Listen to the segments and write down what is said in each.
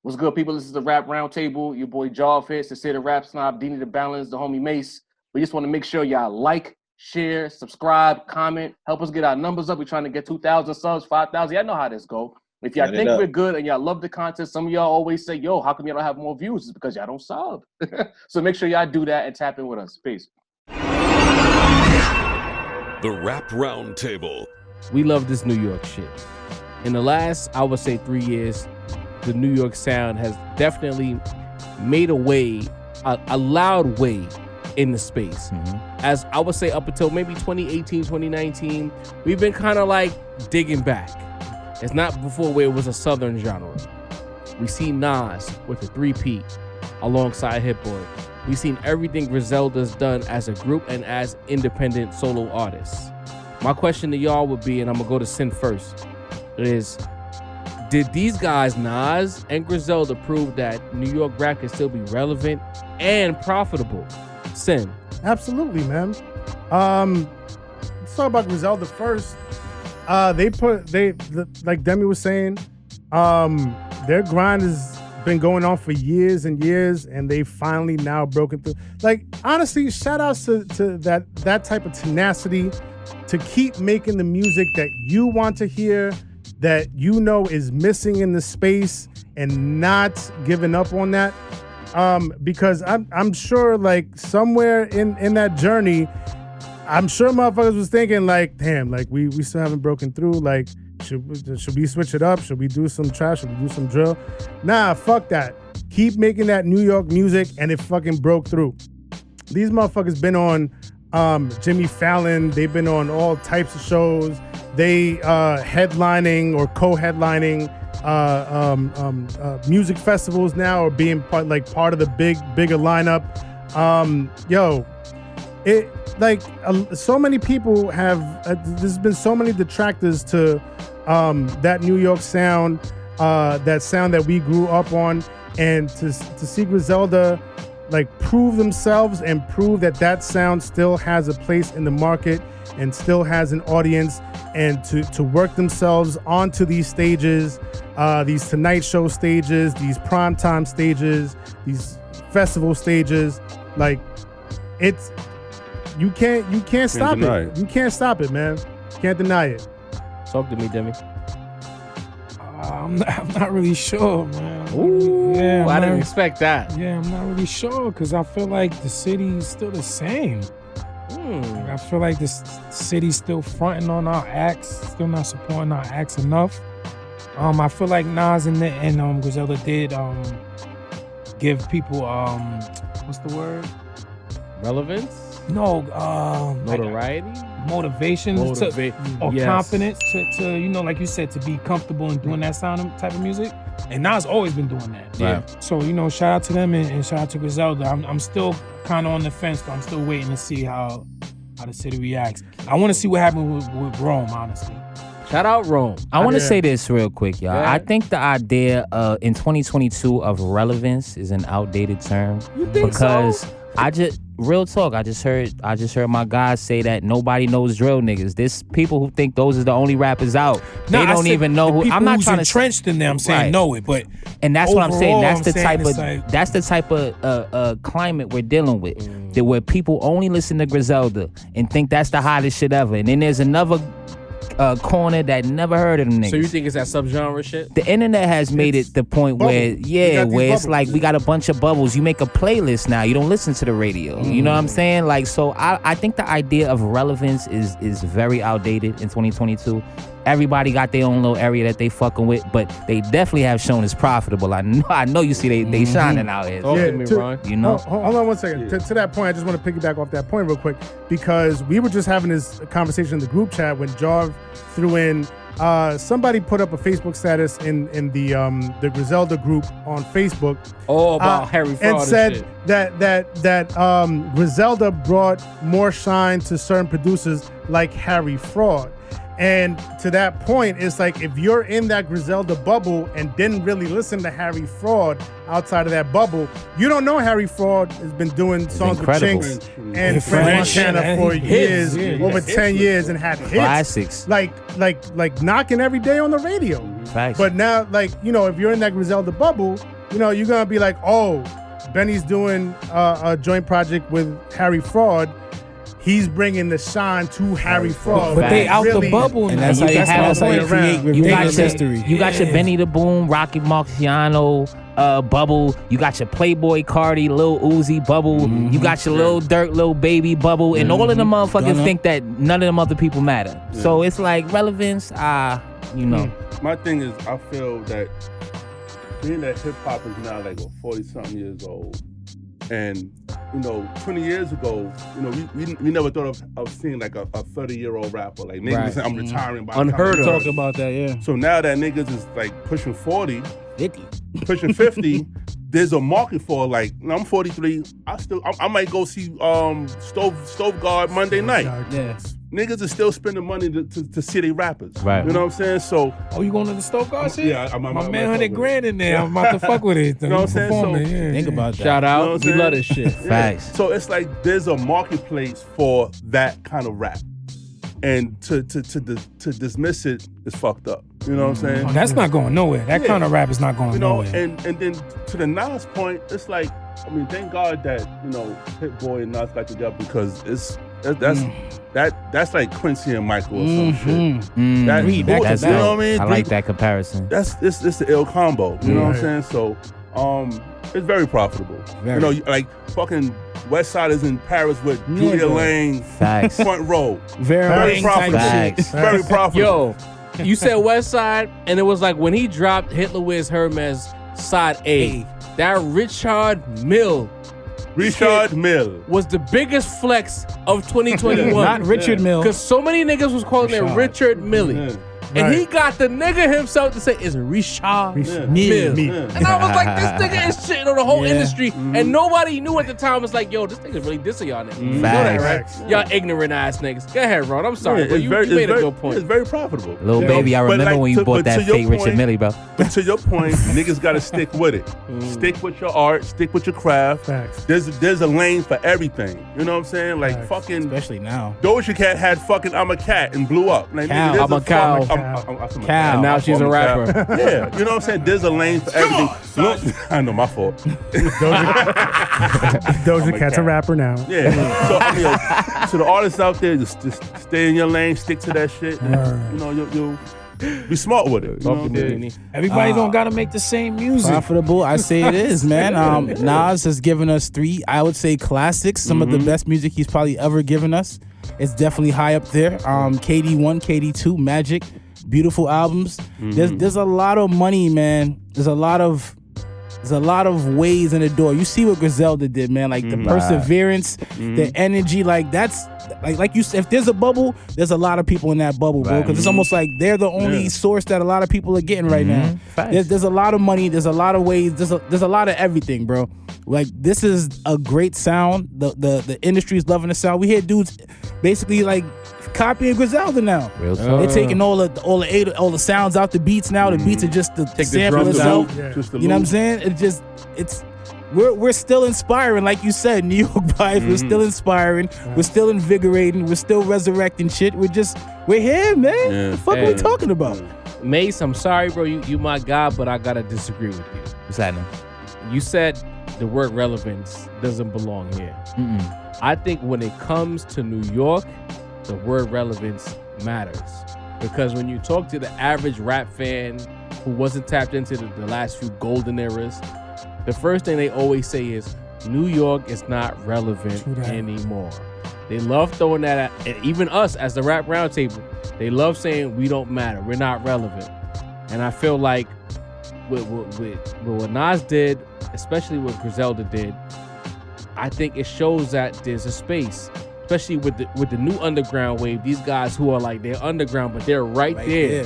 What's good, people? This is the Rap Roundtable. Your boy Jarv here, Sincere the Rap Snob, Dini the Balance, the homie Mace. We just want to make sure y'all like, share, subscribe, comment, help us get our numbers up. We're trying to get 2,000 subs, 5,000. Y'all know how this go. If y'all think we're good and y'all love the content, some of y'all always say, yo, how come y'all don't have more views? It's because y'all don't sub. So make sure y'all do that and tap in with us. Peace. The Rap Roundtable. We love this New York shit. In the last, I would say 3 years, the New York sound has definitely made a way, a loud way in the space. As I would say up until maybe 2018, 2019, we've been kind of like digging back. It's not before where it was a Southern genre. We see Nas with a 3-peat alongside Hit Boy. We've seen everything Griselda's done as a group and as independent solo artists. My question to y'all would be, and I'm gonna go to Sin first, is did these guys, Nas and Griselda, prove that New York rap can still be relevant and profitable? Sin. Absolutely, man. Let's talk about Griselda first. Like Demi was saying, their grind has been going on for years and years, and they finally now broken through. Like, honestly, shout outs to that type of tenacity to keep making the music that you want to hear, that you know is missing in the space, and not giving up on that. Because I'm sure, like, somewhere in that journey, I'm sure motherfuckers was thinking, like, damn, like, we still haven't broken through. Like, should we switch it up? Should we do some trap? Should we do some drill? Nah, fuck that. Keep making that New York music, and it fucking broke through. These motherfuckers been on Jimmy Fallon. They've been on all types of shows. They headlining or co-headlining music festivals now, or being part of the bigger lineup. So many people have. There's been so many detractors to that New York sound, that sound that we grew up on, and to see Griselda like prove themselves and prove that sound still has a place in the market and still has an audience, and to work themselves onto these stages, these Tonight Show stages, these primetime stages, these festival stages. Like, it's you can't stop it. You can't stop it, man. Can't deny it. Talk to me, Demi. I'm not really sure, man. Ooh, yeah, I didn't expect that. Yeah, I'm not really sure, because I feel like the city's still the same. I feel like the city's still fronting on our acts, still not supporting our acts enough. I feel like Nas and Griselda did give people what's the word? Relevance? No, notoriety? Motivation or yes. Confidence to like you said, to be comfortable in doing that type of music. And Nas always been doing that. Yeah. So, shout out to them and shout out to Griselda. I'm still kind of on the fence, though. I'm still waiting to see how the city reacts. I want to see what happens with Rome, honestly. Shout out Rome. I want to say this real quick, y'all. Yeah. I think the idea in 2022 of relevance is an outdated term. You think because so? Real talk, I just heard my guys say that nobody knows drill niggas. There's people who think those are the only rappers out. They don't even know who. I'm not trying to entrenched in them saying know it, but and that's overall, what I'm saying. That's the type like, of climate we're dealing with. That where people only listen to Griselda and think that's the hottest shit ever, and then there's another corner that never heard of them niggas. So you think it's that subgenre shit? The internet has made it the point where it's like we got a bunch of bubbles. You make a playlist now. You don't listen to the radio. You know what I'm saying? Like, so I think the idea of relevance is very outdated in 2022. Everybody got their own little area that they fucking with, but they definitely have shown it's profitable. I know you see they shining out here. Talk to me, Ron. You know? Hold on one second. To that point, I just want to piggyback off that point real quick, because we were just having this conversation in the group chat when Jarv threw in, somebody put up a Facebook status in the Griselda group on Facebook. About Harry Fraud and said shit. that Griselda brought more shine to certain producers like Harry Fraud. And to that point, it's like, if you're in that Griselda bubble and didn't really listen to Harry Fraud outside of that bubble, you don't know Harry Fraud has been doing songs with Chinks and French Montana for years, over 10 years, and had hits. Classics. Like knocking every day on the radio. Facts. But now, like, you know, if you're in that Griselda bubble, you know, you're gonna be like, oh, Benny's doing a joint project with Harry Fraud. He's bringing the shine to Harry Fraud. But they out really, the bubble and now. that's how you have how you create history. You got your Benny the Boom, Rocky Marciano bubble. You got your Playboy Cardi, Lil Uzi bubble. You got your Lil Durk, Lil Baby bubble. And all of them motherfuckers think that none of them other people matter. Yeah. So it's like relevance, you know. My thing is, I feel that being that hip hop is now like 40-something years old. And, you know, 20 years ago, you know, we never thought of seeing like a 30-year-old rapper. Like, niggas saying, I'm retiring. By Unheard of. Talk about that, yeah. So now that niggas is like pushing 40, 50. pushing 50, there's a market for like, I'm 43, I might go see Stove Guard Monday night. Yeah. Niggas are still spending money to see they rappers. Right. You know what I'm saying? So, Oh, you going to the Stove Guard shit? yeah, My man, $100,000 in there. I'm about to fuck with it. You know what I'm saying? So, Think about that. Shout You know out. what I'm We saying? love this shit. Yeah. Facts. So it's like there's a marketplace for that kind of rap. And to dismiss it is fucked up. You know what I'm saying? Oh, that's not going nowhere. That kind of rap is not going You know, nowhere. and then to the Nas point, it's like, I mean, thank God that, you know, Hit Boy and Nas got together because that's like Quincy and Michael or some shit. That's, you know what I mean? I like that comparison. It's the ill combo. You know what I'm saying? So it's very profitable. Very. You know, like fucking West Side is in Paris with Julia Lane Facts. front row. Very profitable. Facts. Very profitable. Yo, you said West Side, and it was like when he dropped Hitler Wears Hermes Side A, that Richard Mill was the biggest flex of 2021. Not Richard Mill. Because so many niggas was calling it Richard Millie. Yeah. And he got the nigga himself to say it's Richard Mill. And I was like, this nigga is shitting on the whole industry. And nobody knew at the time. Was like, yo, this nigga's really dissing y'all niggas. You know that, right? Y'all ignorant ass niggas. Go ahead, Ron. I'm sorry, but you made a good point. It's very profitable. Lil Baby, I remember when you bought that fake Richard Millie, bro. But to your point, niggas gotta stick with it. Stick with your art, stick with your craft. Facts. There's a lane for everything. You know what I'm saying? Like fucking Especially now. Doja Cat had fucking I'm a Cat and blew up. Like, Cow. nigga, I'm a cow. Cow. And now she's a rapper. Yeah, you know what I'm saying? There's a lane for everything. I know, my fault. Doja Cat's a rapper now. Yeah. So I mean, to the artists out there, just stay in your lane, stick to that shit. You know, you'll be smart with it. You know what I mean? Everybody don't got to make the same music. Profitable, I say it is, man. Nas has given us 3, I would say, classics. Some of the best music he's probably ever given us. It's definitely high up there. KD1, KD2, Magic. Beautiful albums. There's a lot of money, man. There's a lot of ways in the door. You see what Griselda did, man. Like the perseverance, the energy. Like that's like you said. If there's a bubble, there's a lot of people in that bubble, bro. Because it's almost like they're the only source that a lot of people are getting right now. There's a lot of money. There's a lot of ways. There's a lot of everything, bro. Like this is a great sound. The industry is loving the sound. We hear dudes basically like copying Griselda now. They're taking all the sounds out the beats now. The beats are just the sample itself. You know what I'm saying? We're still inspiring, like you said, New York vibes. We're still inspiring. We're still invigorating. We're still resurrecting shit. We're here, man. What the fuck are we talking about? Mace, I'm sorry, bro. You my guy, but I gotta disagree with you. What's happening? You said the word relevance doesn't belong here. I think when it comes to New York, the word relevance matters. Because when you talk to the average rap fan who wasn't tapped into the last few golden eras, the first thing they always say is, New York is not relevant anymore. They love throwing that at, and even us as the Rap Roundtable, they love saying we don't matter, we're not relevant. And I feel like with what Nas did, especially what Griselda did, I think it shows that there's a space. Especially with the new underground wave, these guys who are like, they're underground, but they're right there.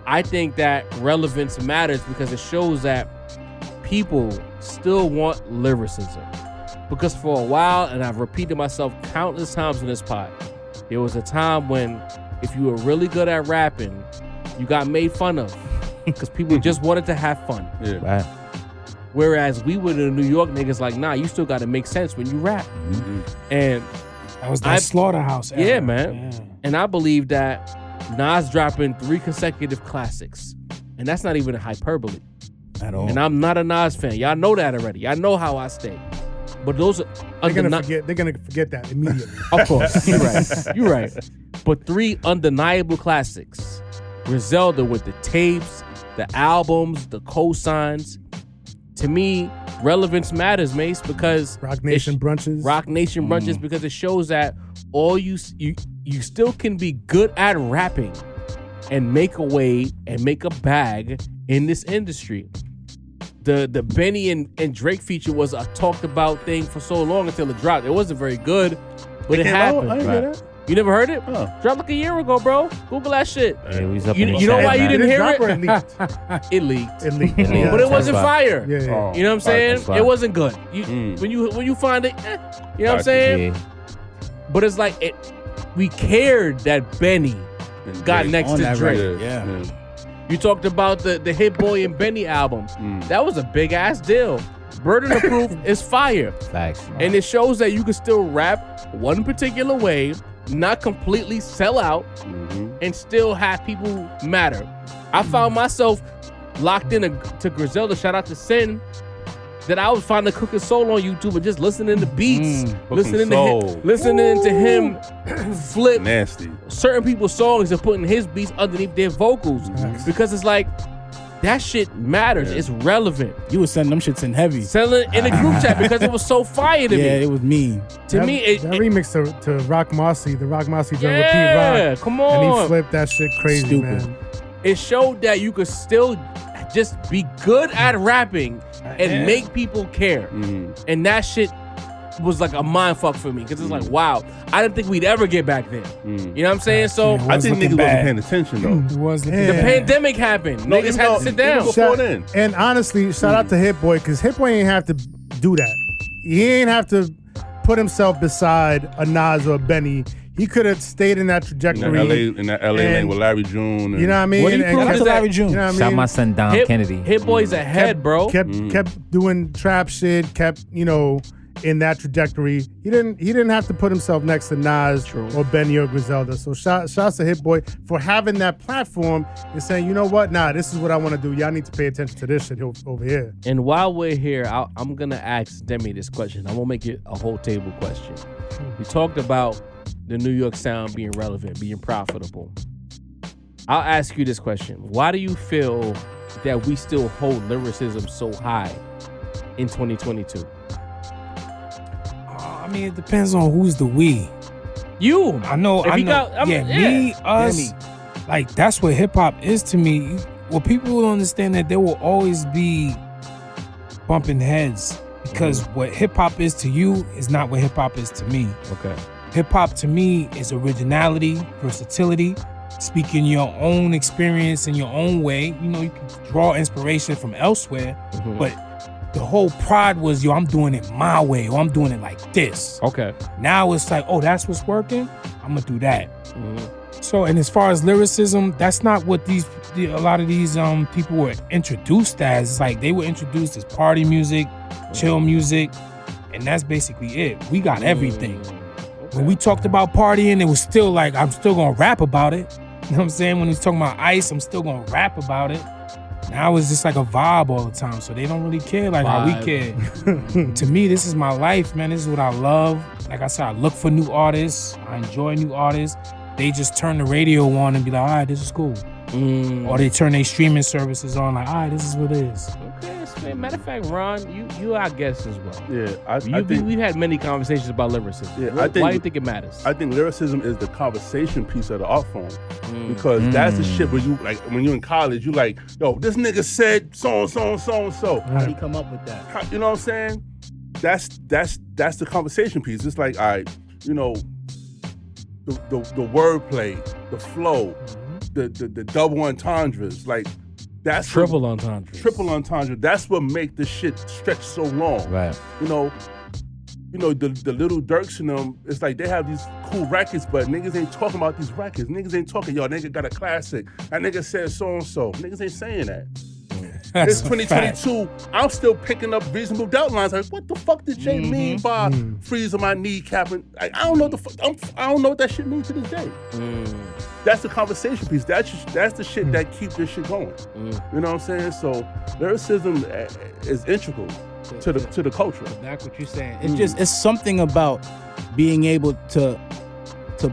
I think that relevance matters because it shows that people still want lyricism. Because for a while, and I've repeated myself countless times in this pod, there was a time when if you were really good at rapping, you got made fun of because people just wanted to have fun. Right. Whereas we were the New York niggas like, nah, you still got to make sense when you rap. And that was that Slaughterhouse era. Yeah, man. And I believe that Nas dropping 3 consecutive classics And that's not even a hyperbole. At all. And I'm not a Nas fan. Y'all know that already. Y'all know how I stay. But those are They're gonna forget that immediately. Of course, you're right. You're right. But 3 undeniable classics: Griselda with the tapes, the albums, the cosigns. To me, Relevance Matters, Mace, because Rock Nation brunches. Because it shows that all you still can be good at rapping and make a way and make a bag in this industry. The Benny and Drake feature was a talked about thing for so long until it dropped. It wasn't very good, but it happened. I didn't hear that. You never heard it? Huh. Dropped like a year ago, bro. Google that shit. You know why you didn't hear Drop or it? it It leaked. Yeah, But it wasn't that's fire. Yeah. Oh, You know what I'm saying? fine. It wasn't good. When you find it, you know what I'm saying? Yeah. But it's like we cared that Benny got Drake. next On to that Drake. record, yeah. You talked about the Hit Boy and Benny album. That was a big ass deal. Burden of Proof is fire. Facts. And it shows that you can still rap one particular way, not completely sell out, and still have people matter. I found myself locked in to Griselda. Shout out to Sin. That I was finding Cooking Soul on YouTube and just listening to beats, listening to him flip Nasty. certain people's songs and putting his beats underneath their vocals because it's like that shit matters. It's relevant. You was sending them shits in heavy. Selling in a group chat because it was so fire to me. Yeah, it was mean. To me, that remix to Rock Marcy, the Rock Marcy done Repeat yeah, Rock. come on. And he flipped that shit crazy, Stupid. man. It showed that you could still just be good at rapping and make people care. And that shit was like a mind fuck for me because it's like, wow, I didn't think we'd ever get back there. You know what I'm saying? So I think niggas wasn't paying attention though. It was the pandemic happened. Niggas had to sit down. Before then. And honestly, shout out to Hit Boy, because Hit Boy ain't have to do that. He ain't have to put himself beside a Nas or a Benny. He could have stayed in that trajectory. In that LA lane with Larry June. And, You know what I mean? What do you And prove kept- is that- Larry June. You know what I Shout mean? my son Dom Kennedy. Hit Boy's ahead, bro. Kept doing trap shit, kept, in that trajectory. He didn't have to put himself next to Nas or Benny or Griselda. So shouts to Hit Boy for having that platform and saying, you know what? Nah, this is what I want to do. Y'all need to pay attention to this shit over here. And while we're here, I'm going to ask Demi this question. I'm going to make it a whole table question. We talked about the New York sound being relevant, being profitable. I'll ask you this question. Why do you feel that we still hold lyricism so high in 2022? I mean, it depends on who's the we. You. I know. Me, us. Like, that's what hip hop is to me. Well, people will understand that there will always be bumping heads because what hip hop is to you is not what hip hop is to me. Okay. Hip hop to me is originality, versatility, speaking your own experience in your own way. You know, you can draw inspiration from elsewhere, but the whole pride was, I'm doing it my way, or I'm doing it like this. Okay. Now it's like, that's what's working, I'm gonna do that. So, and as far as lyricism, that's not what a lot of these people were introduced as. It's like they were introduced as party music, chill music, and that's basically it. We got everything. When we talked about partying, it was still like, I'm still gonna rap about it. You know what I'm saying? When he's talking about ice, I'm still gonna rap about it. Now it's just like a vibe all the time, so they don't really care like how we care. To me, this is my life, man. This is what I love. Like I said, I look for new artists. I enjoy new artists. They just turn the radio on and be like, all right, this is cool. Or they turn their streaming services on like, all right, this is what it is. Okay, matter of fact, Ron, you our guest as well. Yeah, I think we've had many conversations about lyricism. Yeah, Why do you think it matters? I think lyricism is the conversation piece of the art form. Because that's the shit where you, like, when you're in college, you like, yo, this nigga said so and so and so and so. How did he come up with that? You know what I'm saying? That's the conversation piece. It's like, all right, the wordplay, the flow, the double entendres, like that's triple entendre. Triple entendre. That's what make the shit stretch so long. Right. The Little Dirks in them, it's like they have these cool records, but niggas ain't talking about these records. Niggas ain't talking, yo, nigga got a classic. That nigga said so and so. Niggas ain't saying that. it's 2022. I'm still picking up reasonable doubt lines. Like, what the fuck did Jay mean by freezing my kneecap? And I don't know I don't know what that shit means to this day. That's the conversation piece. That's the shit that keeps this shit going. You know what I'm saying? So lyricism is integral to the culture. That's what you're saying. It's something about being able to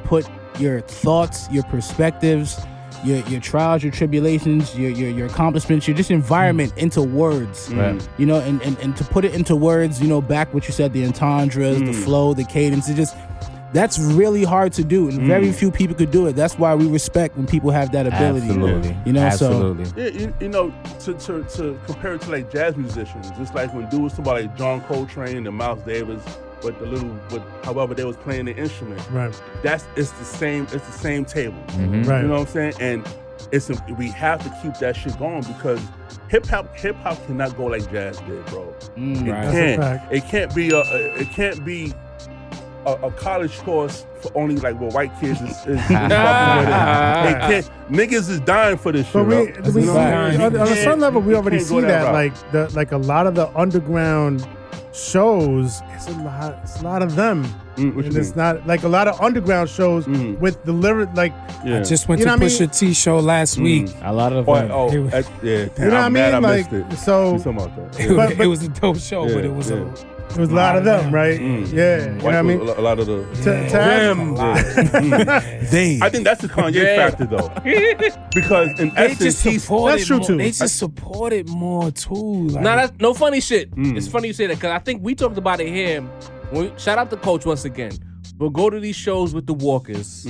put your thoughts, your perspectives, your trials, your tribulations, your accomplishments, your just environment into words. Right. You know, and to put it into words, you know, back what you said, the entendres, the flow, the cadence, that's really hard to do, and very few people could do it. That's why we respect when people have that ability. Absolutely. You know, Absolutely. so you know, to compare it to like jazz musicians, it's like when dudes somebody like John Coltrane and Miles Davis with however they was playing the instrument. Right. It's the same table. Right. You know what I'm saying? And we have to keep that shit going because hip hop cannot go like jazz did, bro. It can't be a college course for only like white kids is fucking with it. Niggas is dying for this shit. But on a certain level, we already see that like a lot of the underground shows, it's a lot of them. And it's not like a lot of underground shows with the lyric like. Yeah. I just went to Pusha T show last week. A lot of them. You know what I mean? Like so. It was a dope show, but it was a lot of them, right? Yeah, you know what I mean? A lot of the them. I think that's the Kanye factor, though, because in essence, that's true too. They just support it more too. Like. Nah, that's no funny shit. It's funny you say that because I think we talked about it here. Shout out to Coach once again. We'll go to these shows with the Walkers.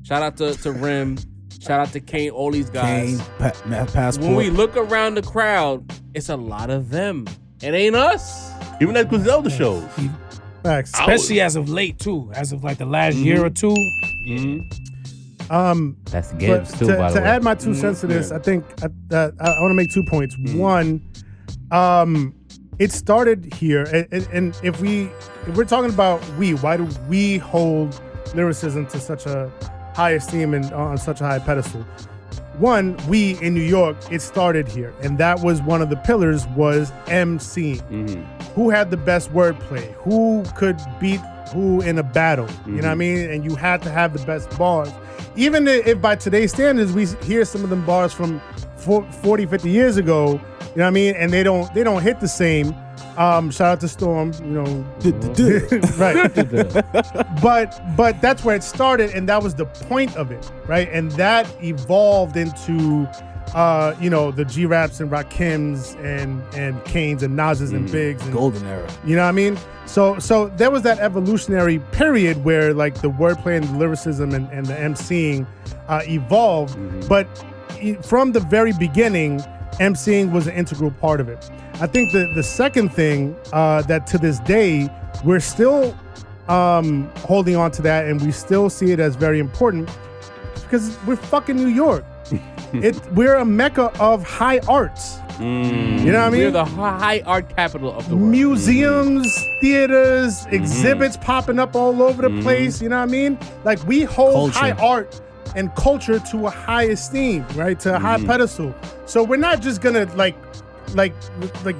Shout out to Rim. Shout out to Kane. All these guys. Passport. When we look around the crowd, it's a lot of them. It ain't us. Even at Griselda shows. Facts. Especially as of late too. As of like the last year or two. That's Gibbs too, by the way. To add my 2 cents to this, I think I want to make 2 points. One, it started here, and if we're talking about why do we hold lyricism to such a high esteem and on such a high pedestal? One, we in New York, it started here, and that was one of the pillars was MCing. Who had the best wordplay? Who could beat who in a battle? You know what I mean? And you had to have the best bars. Even if by today's standards, we hear some of them bars from 40, 50 years ago, you know what I mean? And they don't hit the same. Shout out to Storm, you know. Right. But that's where it started, and that was the point of it, right? And that evolved into the G-Raps and Rakims and Kanes and Nas's and Biggs and golden era. You know what I mean? So there was that evolutionary period where like the wordplay and the lyricism and the MCing evolved, but from the very beginning, MCing was an integral part of it. I think the second thing that to this day we're still holding on to that, and we still see it as very important because we're fucking New York. We're a mecca of high arts. You know what I mean? We're the high art capital of the world. Museums, theaters, exhibits popping up all over the place. You know what I mean? Like we hold high art and culture to a high esteem, right? To a high pedestal. So we're not just gonna like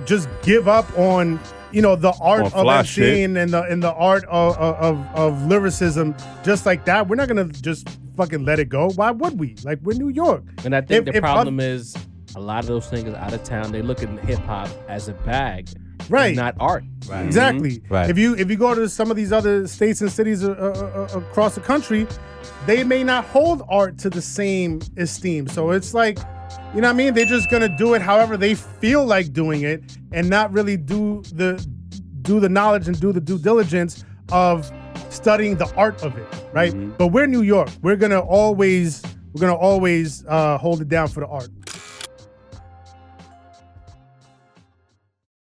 just give up on the art of MCing and the art of lyricism just like that. We're not gonna just fucking let it go. Why would we? Like we're New York. And I think the problem is a lot of those niggas out of town, they look at hip hop as a bag, right? Not art. Right. Exactly. Right. If you go to some of these other states and cities across the country, they may not hold art to the same esteem. So it's like, you know what I mean? They're just gonna do it however they feel like doing it, and not really do the knowledge and do the due diligence of studying the art of it, right? But we're New York. We're gonna always hold it down for the art.